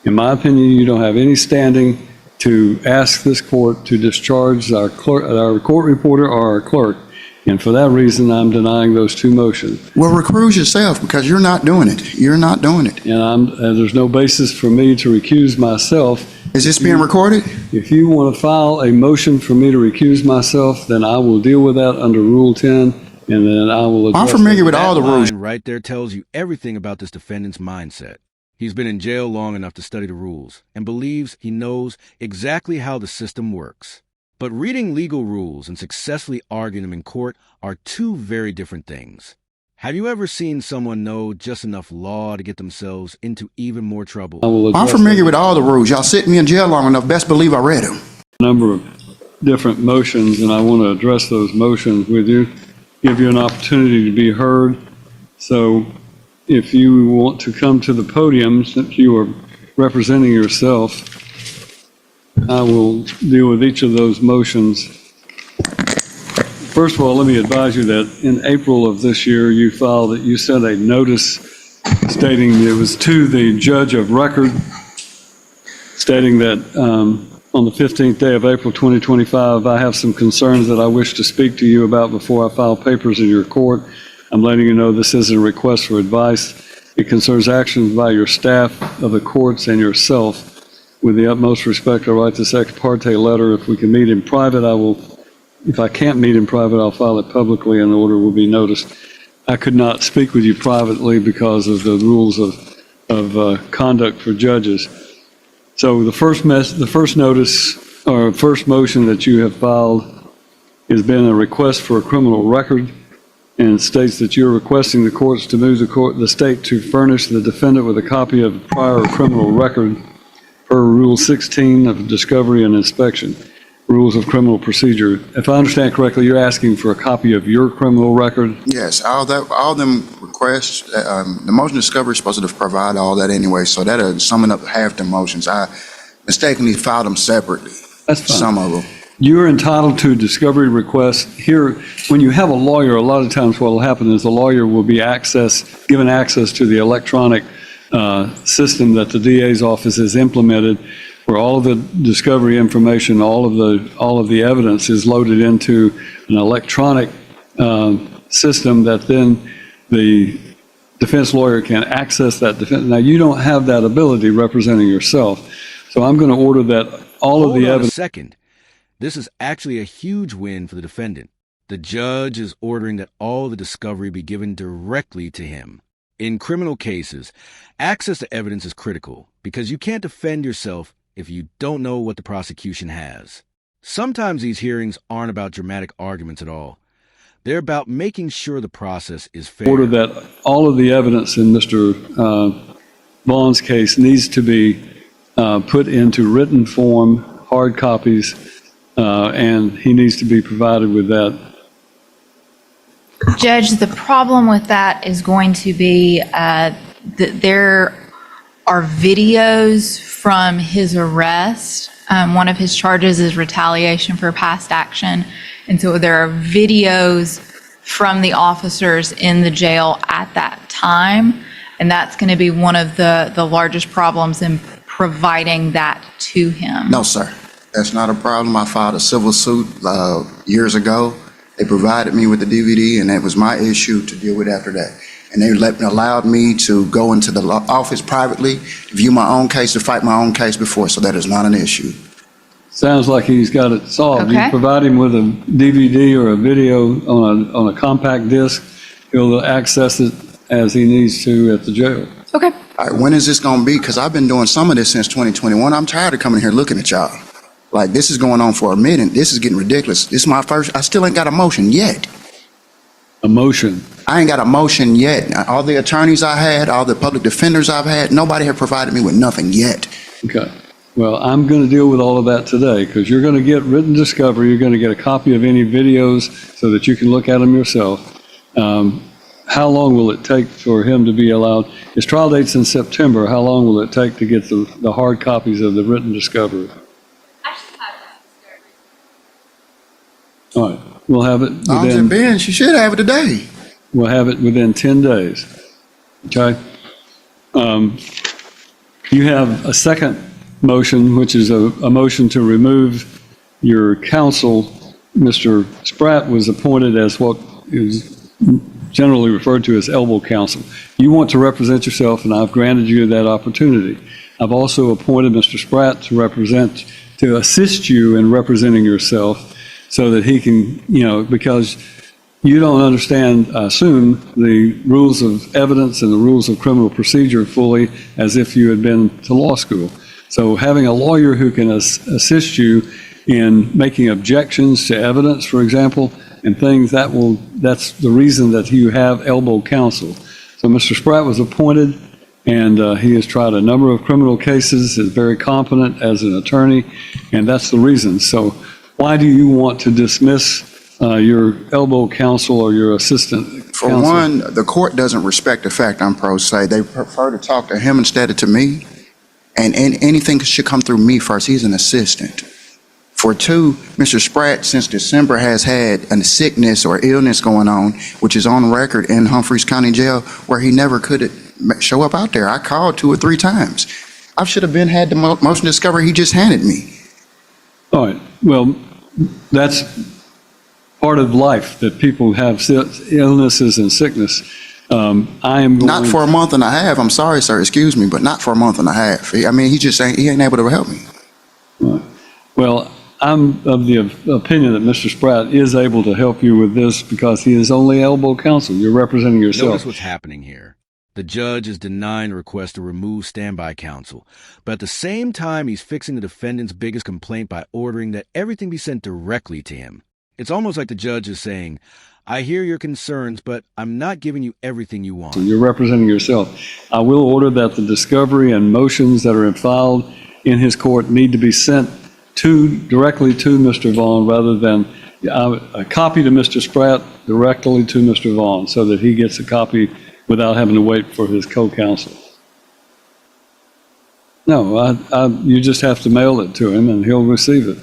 In my opinion, you don't have any standing to ask this court to discharge our court reporter or our clerk. And for that reason, I'm denying those two motions. Well, recuse yourself because you're not doing it. You're not doing it. And there's no basis for me to recuse myself. Is this being recorded? If you want to file a motion for me to recuse myself, then I will deal with that under Rule 10, and then I will address I'm familiar with all the rules. That line right there tells you everything about this defendant's mindset. He's been in jail long enough to study the rules and believes he knows exactly how the system works. But reading legal rules and successfully arguing them in court are two very different things. Have you ever seen someone know just enough law to get themselves into even more trouble? I'm familiar with all the rules. Y'all sit me in jail long enough, best believe I read them. A number of different motions, and I want to address those motions with you, give you an opportunity to be heard. So if you want to come to the podium, since you are representing yourself, I will deal with each of those motions. First of all, let me advise you that in April of this year, you sent a notice stating it was to the judge of record, stating that on the 15th day of April 2025, I have some concerns that I wish to speak to you about before I file papers in your court. I'm letting you know this isn't a request for advice. It concerns actions by your staff of the courts and yourself. With the utmost respect, I write this ex parte letter. If we can meet in private, I will. If I can't meet in private, I'll file it publicly and the order will be noticed. I could not speak with you privately because of the rules of conduct for judges. So the first notice or first motion that you have filed has been a request for a criminal record, and states that you're requesting the courts to move the state to furnish the defendant with a copy of a prior criminal record per Rule 16 of Discovery and Inspection, Rules of Criminal Procedure. If I understand correctly, you're asking for a copy of your criminal record? Yes, all them requests, the motion discovery is supposed to provide all that anyway, so that summing up half the motions. I mistakenly filed them separately. That's fine. Some of them. You're entitled to discovery requests. Here, when you have a lawyer, a lot of times what will happen is the lawyer will be given access to the electronic system that the DA's office has implemented, where all of the discovery information, all of the evidence is loaded into an electronic system that then the defense lawyer can access that defense. Now, you don't have that ability representing yourself, so I'm going to order that all of the evidence. Hold on a second. This is actually a huge win for the defendant. The judge is ordering that all the discovery be given directly to him. In criminal cases, access to evidence is critical because you can't defend yourself if you don't know what the prosecution has. Sometimes these hearings aren't about dramatic arguments at all. They're about making sure the process is fair. Order that all of the evidence in Mr. Vaughn's case needs to be put into written form, hard copies, and he needs to be provided with that. Judge, the problem with that is going to be that there are videos from his arrest. One of his charges is retaliation for past action. And so there are videos from the officers in the jail at that time. And that's going to be one of the largest problems in providing that to him. No, sir. That's not a problem. I filed a civil suit years ago. They provided me with the DVD, and that was my issue to deal with after that. And they allowed me to go into the office privately, view my own case, to fight my own case before, so that is not an issue. Sounds like he's got it solved. Okay. You provide him with a DVD or a video on a compact disc, he'll access it as he needs to at the jail. Okay. All right, when is this going to be? Because I've been doing some of this since 2021. I'm tired of coming here looking at y'all. Like, this is going on for a minute. This is getting ridiculous. This is my first. I still ain't got a motion yet. A motion? I ain't got a motion yet. All the attorneys I had, all the public defenders I've had, nobody have provided me with nothing yet. Okay. Well, I'm going to deal with all of that today because you're going to get written discovery. You're going to get a copy of any videos so that you can look at them yourself. How long will it take for him to be allowed? His trial date's in September. How long will it take to get the hard copies of the written discovery? All right, we'll have it within. Ben, she should have it today. We'll have it within 10 days. Okay. You have a second motion, which is a motion to remove your counsel. Mr. Spratt was appointed as what is generally referred to as elbow counsel. You want to represent yourself, and I've granted you that opportunity. I've also appointed Mr. Spratt to assist you in representing yourself so that he can, because you don't understand, I assume, the rules of evidence and the rules of criminal procedure fully as if you had been to law school. So having a lawyer who can assist you in making objections to evidence, for example, and things, that's the reason that you have elbow counsel. So Mr. Spratt was appointed, and he has tried a number of criminal cases, is very competent as an attorney, and that's the reason. So why do you want to dismiss your elbow counsel or your assistant For counsel? one, the court doesn't respect the fact I'm pro se. They prefer to talk to him instead of to me, and anything should come through me first. He's an assistant. For two, Mr. Spratt, since December, has had a sickness or illness going on, which is on record in Humphreys County Jail, where he never could show up out there. I called 2 or 3 times. I should have had the motion discovery he just handed me. All right, well, that's part of life, that people have illnesses and sickness. I am Not going, for a month and a half. I'm sorry, sir, excuse me, but not for a month and a half. He ain't able to help me. well, I'm of the opinion that Mr. Spratt is able to help you with this because he is only elbow counsel. You're representing yourself. Notice what's happening here. The judge is denying the request to remove standby counsel, but at the same time, he's fixing the defendant's biggest complaint by ordering that everything be sent directly to him. It's almost like the judge is saying, I hear your concerns, but I'm not giving you everything you want. You're representing yourself. I will order that the discovery and motions that are filed in his court need to be sent directly to Mr. Vaughn rather than a copy to Mr. Spratt directly to Mr. Vaughn so that he gets a copy without having to wait for his co-counsel. No, you just have to mail it to him and he'll receive it.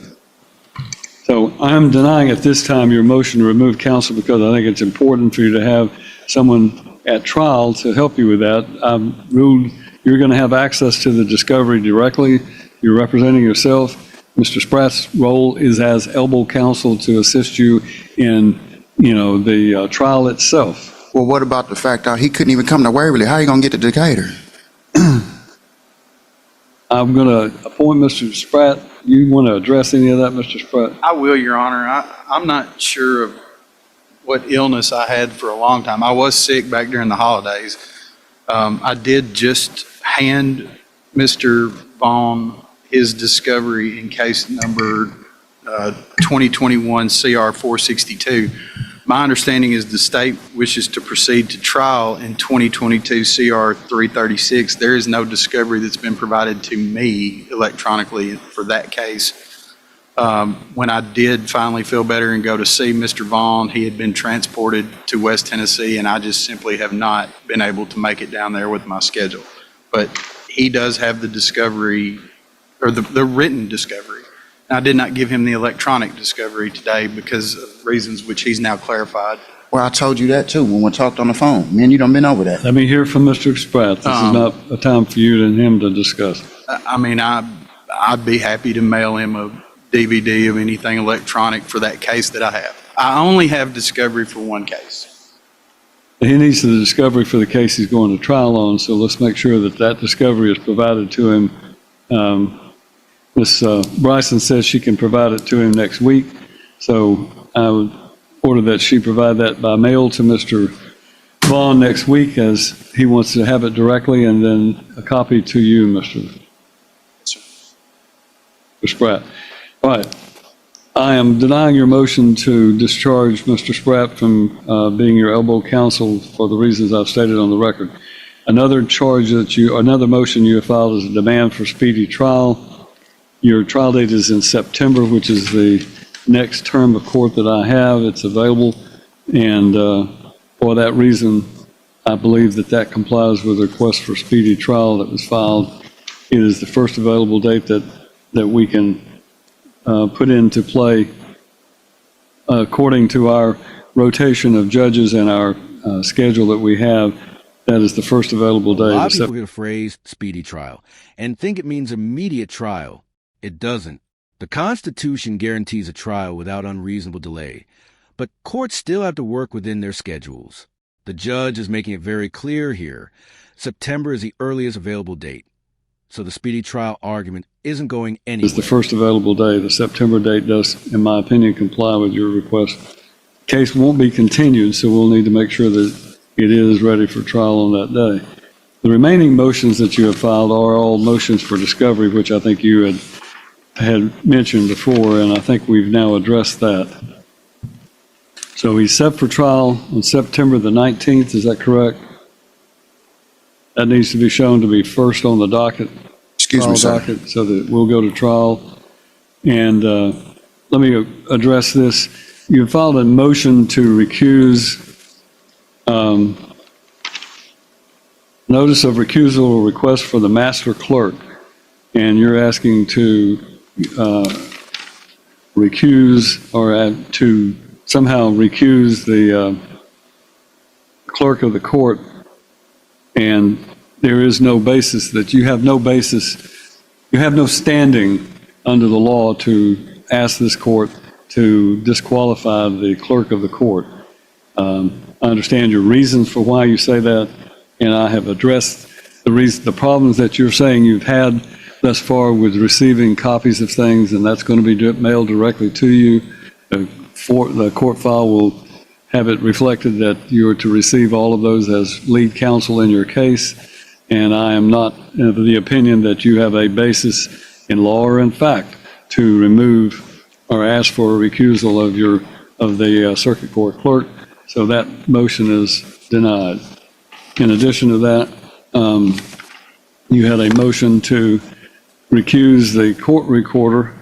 So I'm denying at this time your motion to remove counsel because I think it's important for you to have someone at trial to help you with that. I've ruled you're going to have access to the discovery directly. You're representing yourself. Mr. Spratt's role is as elbow counsel to assist you in, the trial itself. Well, what about the fact that he couldn't even come to Waverly? How are you going to get to Decatur? I'm going to appoint Mr. Spratt. You want to address any of that, Mr. Spratt? I will, Your Honor. I'm not sure of what illness I had for a long time. I was sick back during the holidays. I did just hand Mr. Vaughn his discovery in case number 2021 CR 462. My understanding is the state wishes to proceed to trial in 2022 CR 336. There is no discovery that's been provided to me electronically for that case. When I did finally feel better and go to see Mr. Vaughn, he had been transported to West Tennessee, and I just simply have not been able to make it down there with my schedule. But he does have the discovery, or the written discovery. I did not give him the electronic discovery today because of reasons which he's now clarified. Well, I told you that too when we talked on the phone. Me and you done been over that. Let me hear from Mr. Spratt. This is not a time for you and him to discuss. I mean, I'd be happy to mail him a DVD of anything electronic for that case that I have. I only have discovery for one case. He needs the discovery for the case he's going to trial on, so let's make sure that that discovery is provided to him. Ms. Bryson says she can provide it to him next week, so I would order that she provide that by mail to Mr. Vaughn next week, as he wants to have it directly, and then a copy to you, Mr. Spratt. All right. I am denying your motion to discharge Mr. Spratt from being your elbow counsel for the reasons I've stated on the record. Another motion you have filed is a demand for speedy trial. Your trial date is in September, which is the next term of court that I have. It's available, and for that reason, I believe that complies with the request for speedy trial that was filed. It is the first available date that we can put into play according to our rotation of judges and our schedule that we have. that is the first available A day. lot of to people get a phrase speedy trial and think it means immediate trial. It doesn't. The Constitution guarantees a trial without unreasonable delay, but courts still have to work within their schedules. The judge is making it very clear here. September is the earliest available date. So the speedy trial argument isn't going anywhere. It's the first available day. The September date does, in my opinion, comply with your request. Case won't be continued, so we'll need to make sure that it is ready for trial on that day. The remaining motions that you have filed are all motions for discovery, which I think you had mentioned before, and I think we've now addressed that. So he's set for trial on September the 19th, is that correct? That needs to be shown to be first on the docket. Excuse me, Trial sir. docket, so that we'll go to trial. And let me address this. You filed a motion to recuse, notice of recusal or request for the master clerk. And you're asking to recuse or to somehow recuse the clerk of the court. And there is no basis that you have no basis, you have no standing under the law to ask this court to disqualify the clerk of the court. I understand your reasons for why you say that, and I have addressed the problems that you're saying you've had thus far with receiving copies of things, and that's going to be mailed directly to you. The court file will have it reflected that you are to receive all of those as lead counsel in your case, and I am not of the opinion that you have a basis in law or in fact to remove or ask for a recusal of the circuit court clerk, so that motion is denied. In addition to that, you had a motion to recuse the court recorder,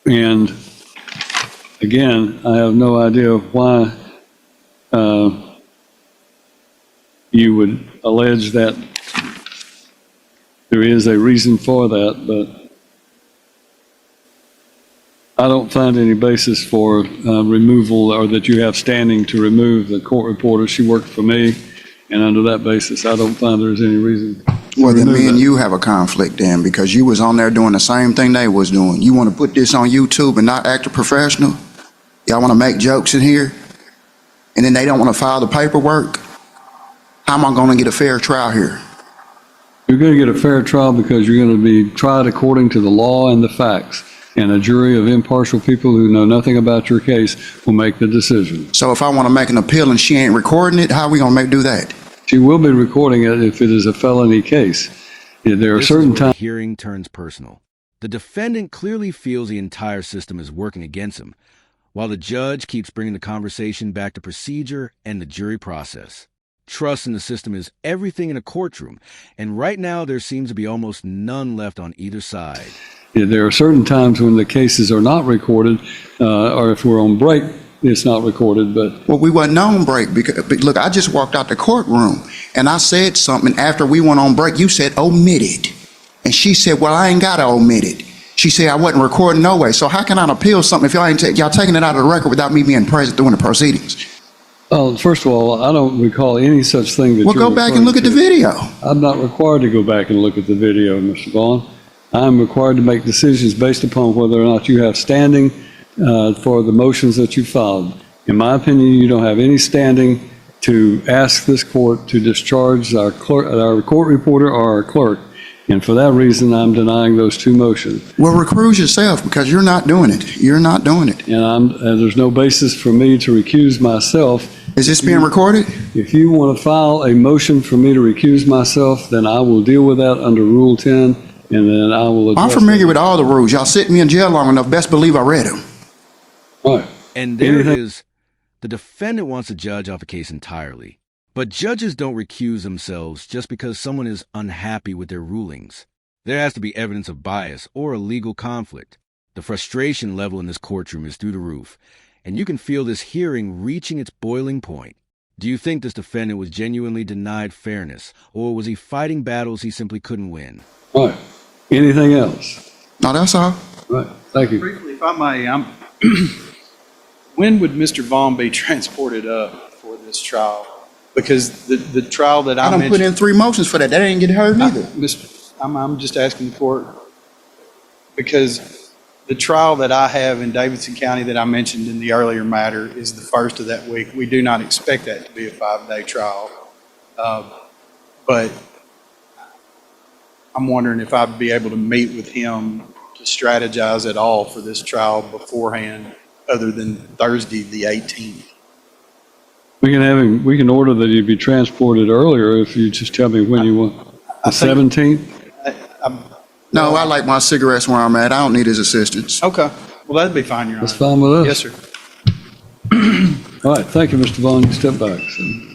and again, I have no idea why you would allege that there is a reason for that, but I don't find any basis for removal or that you have standing to remove the court reporter. She worked for me, and under that basis, I don't find there's any reason. Well, then me and you have a conflict then, because you was on there doing the same thing they was doing. You want to put this on YouTube and not act a professional? Y'all want to make jokes in here? And then they don't want to file the paperwork? How am I going to get a fair trial here? You're going to get a fair trial because you're going to be tried according to the law and the facts, and a jury of impartial people who know nothing about your case will make the decision. So if I want to make an appeal and she ain't recording it, how are we going to do that? She will be recording it if it is a felony case. There are This certain is where times. the hearing turns personal. The defendant clearly feels the entire system is working against him, while the judge keeps bringing the conversation back to procedure and the jury process. Trust in the system is everything in a courtroom, and right now there seems to be almost none left on either side. There are certain times when the cases are not recorded, or if we're on break, it's not recorded, but Well, we wasn't on break because, but look, I just walked out the courtroom and I said something after we went on break. You said omitted. And she said, well, I ain't got to omit it. She said, I wasn't recording no way. So how can I appeal something if y'all taking it out of the record without me being present during the proceedings? well, first of all, I don't recall any such thing that Well, you're go back and look at the referring to. video. I'm not required to go back and look at the video, Mr. Vaughn. I'm required to make decisions based upon whether or not you have standing for the motions that you filed. In my opinion, you don't have any standing to ask this court to discharge our court reporter or our clerk. And for that reason, I'm denying those two motions. Well, recuse yourself because you're not doing it. You're not doing it. And there's no basis for me to recuse myself. Is this being recorded? If you want to file a motion for me to recuse myself, then I will deal with that under Rule 10, and then I will address I'm familiar with all the rules. Y'all sit me in jail long enough. Best believe I read them. All right. And there it Anything- is. The defendant wants the judge off a case entirely. But judges don't recuse themselves just because someone is unhappy with their rulings. There has to be evidence of bias or a legal conflict. The frustration level in this courtroom is through the roof, and you can feel this hearing reaching its boiling point. Do you think this defendant was genuinely denied fairness, or was he fighting battles he simply couldn't win? All right. Anything else? No, that's all. All right. Thank you. Briefly, if I may, when would Mr. Vaughn be transported up for this trial, because the trial that I I done put mentioned. in 3 motions for that. That ain't get heard neither. I'm just asking the court, because the trial that I have in Davidson County that I mentioned in the earlier matter is the first of that week. We do not expect that to be a 5-day trial. But I'm wondering if I'd be able to meet with him to strategize at all for this trial beforehand, other than Thursday, the 18th. We can order that he be transported earlier if you just tell me when you want. The 17th? No, I like my cigarettes where I'm at. I don't need his assistance. Okay, well, that'd be fine, Your Honor. That's fine with us. Yes, sir. All right, thank you, Mr. Vaughn. You step back. So.